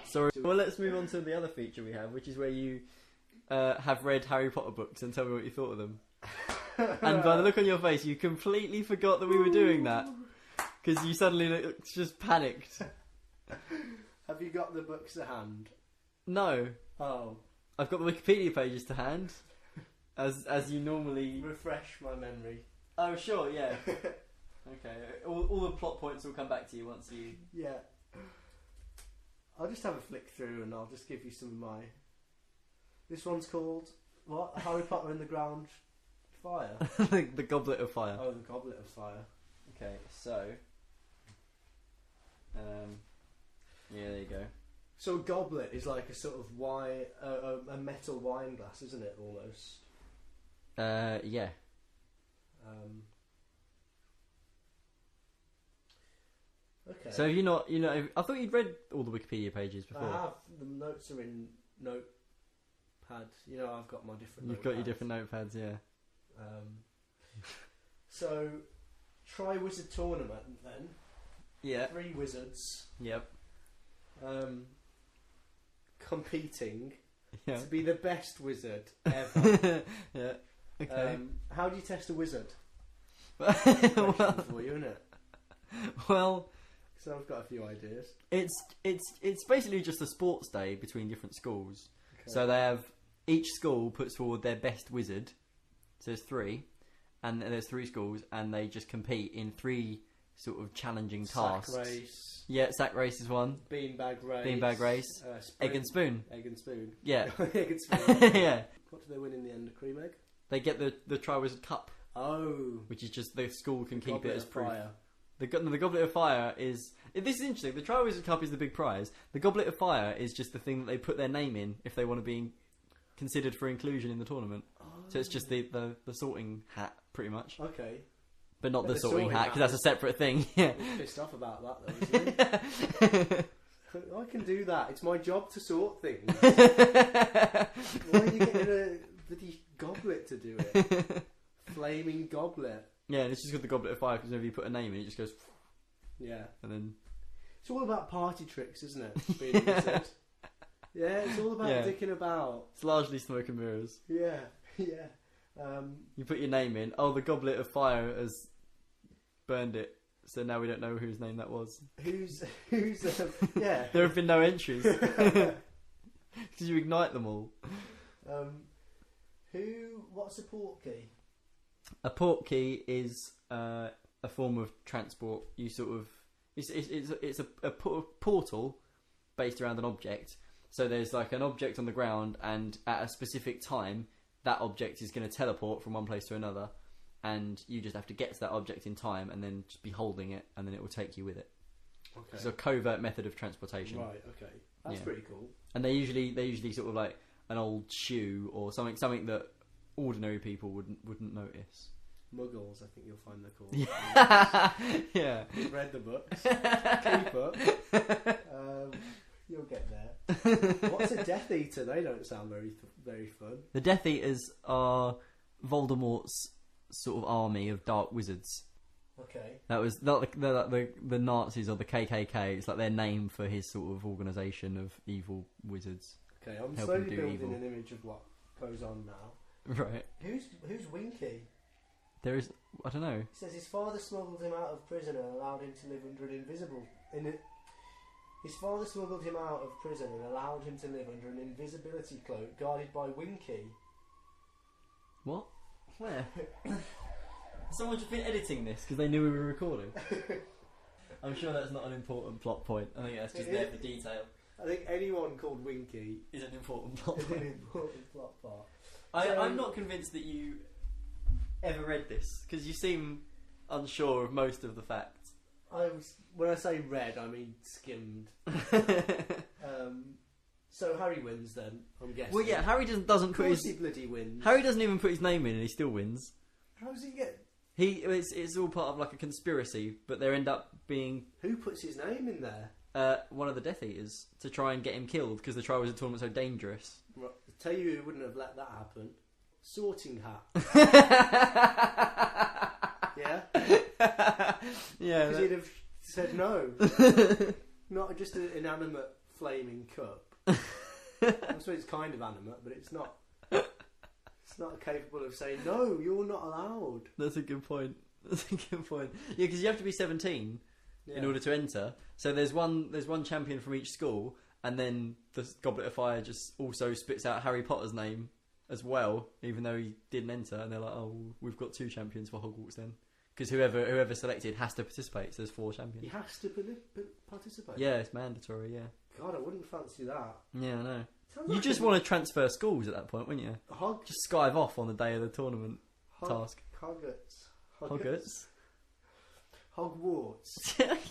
Sorry. Well, let's move on to the other feature we have, which is where you have read Harry Potter books and tell me what you thought of them. And by the look on your face, you completely forgot that we were doing that. Because you suddenly just panicked. Have you got the books to hand? No. Oh. I've got the Wikipedia pages to hand. As you normally... Refresh my memory. Oh, sure, yeah. Okay. All the plot points will come back to you once you... Yeah. I'll just have a flick through and I'll just give you some of my... This one's called... What? Harry Potter and the Ground Fire? The Goblet of Fire. Oh, the Goblet of Fire. Okay, so... yeah, there you go. So a goblet is like a sort of wine... a metal wine glass, isn't it, almost? Yeah. Okay. So have you not... I thought you'd read all the Wikipedia pages before. I have. The notes are in notepad. I've got my different You've got your different notepads, yeah. So, Tri-Wizard Tournament then. Yeah. 3 wizards. Yep. Competing Yeah. to be the best wizard ever. Yeah. Okay. How do you test a wizard? Well, For you, isn't it? Well, So I've got a few ideas. it's basically just a sports day between different schools. Okay. So they have each school puts forward their best wizard. So there's 3, and there's 3 schools, and they just compete in 3 sort of challenging tasks. Sack race. Yeah, sack race is one. Beanbag race. Beanbag race. Egg and spoon. Egg and spoon. Yeah. Egg and spoon. Yeah. What do they win in the end? A cream egg? They get the Tri-Wizard Cup. Oh. Which is just the school can keep it as proof. Fire. The Goblet of Fire is... This is interesting. The Tri-Wizard Cup is the big prize. The Goblet of Fire is just the thing that they put their name in if they want to be considered for inclusion in the tournament. Oh. So it's just the sorting hat, pretty much. Okay. But not the sorting hat, because that's a separate thing. Yeah. I'm pissed off about that, though, isn't he? I can do that. It's my job to sort things. Why are you getting a bloody goblet to do it? Flaming goblet. Yeah, and it's just got the Goblet of Fire, because whenever you put a name in, it just goes... Yeah. And then... It's all about party tricks, isn't it? Being a wizard. Yeah, it's all about dicking about. It's largely smoke and mirrors. Yeah, yeah. You put your name in. Oh, the Goblet of Fire has burned it, so now we don't know whose name that was. Who's yeah. There have been no entries. Because you ignite them all. What's a port key? A port key is a form of transport. You sort of... It's a portal based around an object. So there's like an object on the ground, and at a specific time, that object is going to teleport from one place to another, and you just have to get to that object in time, and then just be holding it, and then it will take you with it. Okay. It's a covert method of transportation. Right. Okay. That's pretty cool. And they usually sort of like an old shoe or something that ordinary people wouldn't notice. Muggles, I think you'll find they're called. Yeah. Yeah. You've read the books. Keep up. You'll get there. What's a Death Eater? They don't sound very fun. The Death Eaters are Voldemort's sort of army of dark wizards. Okay. That was the Nazis or the KKK. It's like their name for his sort of organisation of evil wizards. Okay, I'm slowly building an image of what goes on now. Right. Who's Winky? There is... I don't know. It says his father smuggled him out of prison and allowed him to live under an invisible... His father smuggled him out of prison and allowed him to live under an invisibility cloak guarded by Winky. What? Where? Someone's been editing this because they knew we were recording. I'm sure that's not an important plot point. I think that's just there for detail. I think anyone called Winky is an important plot point. Is an important plot part. So, I'm not convinced that you ever read this because you seem unsure of most of the facts. When I say read, I mean skimmed. So Harry wins then, I'm guessing. Well, yeah, Harry doesn't put his... he bloody wins. Harry doesn't even put his name in and he still wins. How does he get... It's all part of like a conspiracy, but there end up being... Who puts his name in there? One of the Death Eaters, to try and get him killed because the Tri-Wizard Tournament's so dangerous. Right, I'll tell you who wouldn't have let that happen. Sorting Hat. Yeah? Yeah. Because he'd have said no. Not just an inanimate flaming cup. I suppose it's kind of animate, but it's not. It's not capable of saying no. You're not allowed. That's a good point. That's a good point. Yeah, because you have to be 17 in order to enter. So there's one champion from each school, and then the Goblet of Fire just also spits out Harry Potter's name as well, even though he didn't enter. And they're like, oh, we've got 2 champions for Hogwarts then. Because whoever selected has to participate, so there's 4 champions. He has to participate? Yeah, it's mandatory, yeah. God, I wouldn't fancy that. Yeah, I know. Sounds You like just want to transfer schools at that point, wouldn't you? Just skive off on the day of the tournament task. Hogwarts.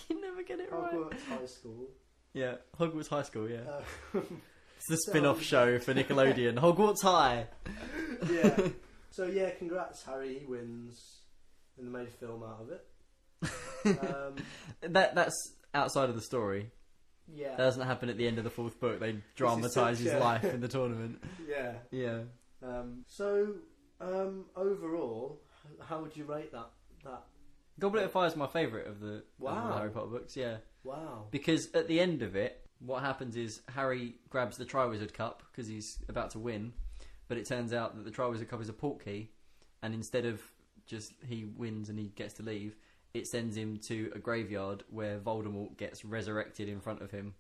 You never get it right. Hogwarts High School. Yeah, Hogwarts High School, yeah. It's the spin-off show for Nickelodeon. Hogwarts High! Yeah. So, yeah, congrats, Harry. He wins. And they made a film out of it. That's outside of the story. Yeah. That doesn't happen at the end of the 4th book. They dramatise his life in the tournament. Yeah. Yeah. Overall, how would you rate that? Goblet of Fire is my favourite of the Harry Potter books, yeah. Wow. Because at the end of it, what happens is Harry grabs the Triwizard Cup because he's about to win, but it turns out that the Triwizard Cup is a portkey, and instead of just he wins and he gets to leave, it sends him to a graveyard where Voldemort gets resurrected in front of him.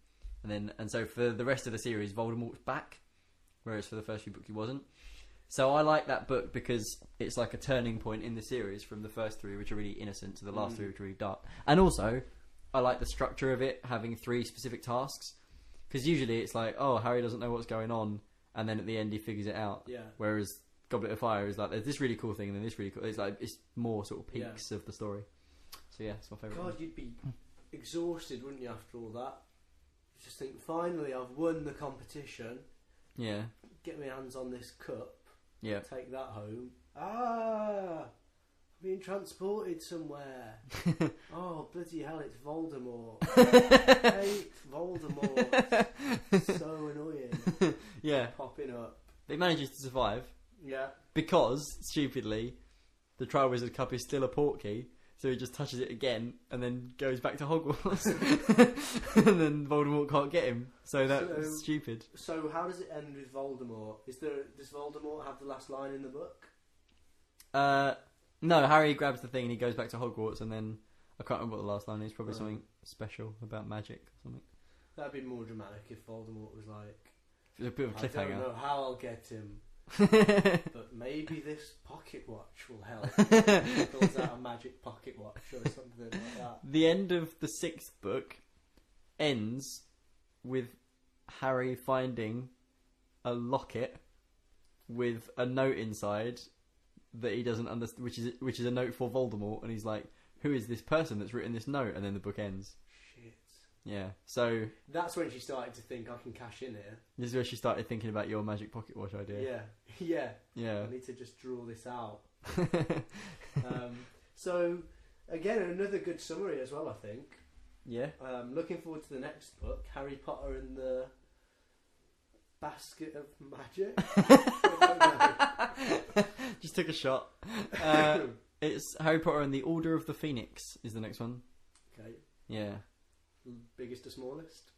And so for the rest of the series, Voldemort's back, whereas for the first few books he wasn't. So I like that book because it's like a turning point in the series from the first 3, which are really innocent, to the last 3, which are really dark. And also, I like the structure of it, having 3 specific tasks. Because usually it's like, oh, Harry doesn't know what's going on, and then at the end he figures it out. Yeah. Whereas Goblet of Fire is like, there's this really cool thing, and then this really cool... It's more sort of peaks of the story. So yeah, it's my favourite one. God, you'd be exhausted, wouldn't you, after all that? You just think, finally, I've won the competition. Yeah. Get my hands on this cup. Yeah. Take that home. I'm being transported somewhere. Oh, bloody hell, it's Voldemort. I hate Voldemort. So annoying. Yeah. Popping up. But he manages to survive. Yeah. Because, stupidly, the Triwizard Cup is still a portkey, so he just touches it again and then goes back to Hogwarts. And then Voldemort can't get him. So that's stupid. So how does it end with Voldemort? Does Voldemort have the last line in the book? No, Harry grabs the thing and he goes back to Hogwarts, and then I can't remember what the last line is. Probably something special about magic or something. That'd be more dramatic if Voldemort was like, it's a bit of a cliffhanger. I don't know how I'll get him. But maybe this pocket watch will help. He pulls out a magic pocket watch or something like that. The end of the 6th book ends with Harry finding a locket with a note inside that he doesn't understand, which is a note for Voldemort, and he's like, who is this person that's written this note? And then the book ends. Yeah, so... That's when she started to think, I can cash in here. This is where she started thinking about your magic pocket watch idea. Yeah. I need to just draw this out. So, again, another good summary as well, I think. Yeah. Looking forward to the next book, Harry Potter and the Basket of Magic. Just took a shot. It's Harry Potter and the Order of the Phoenix is the next one. Okay. Yeah. Biggest to smallest.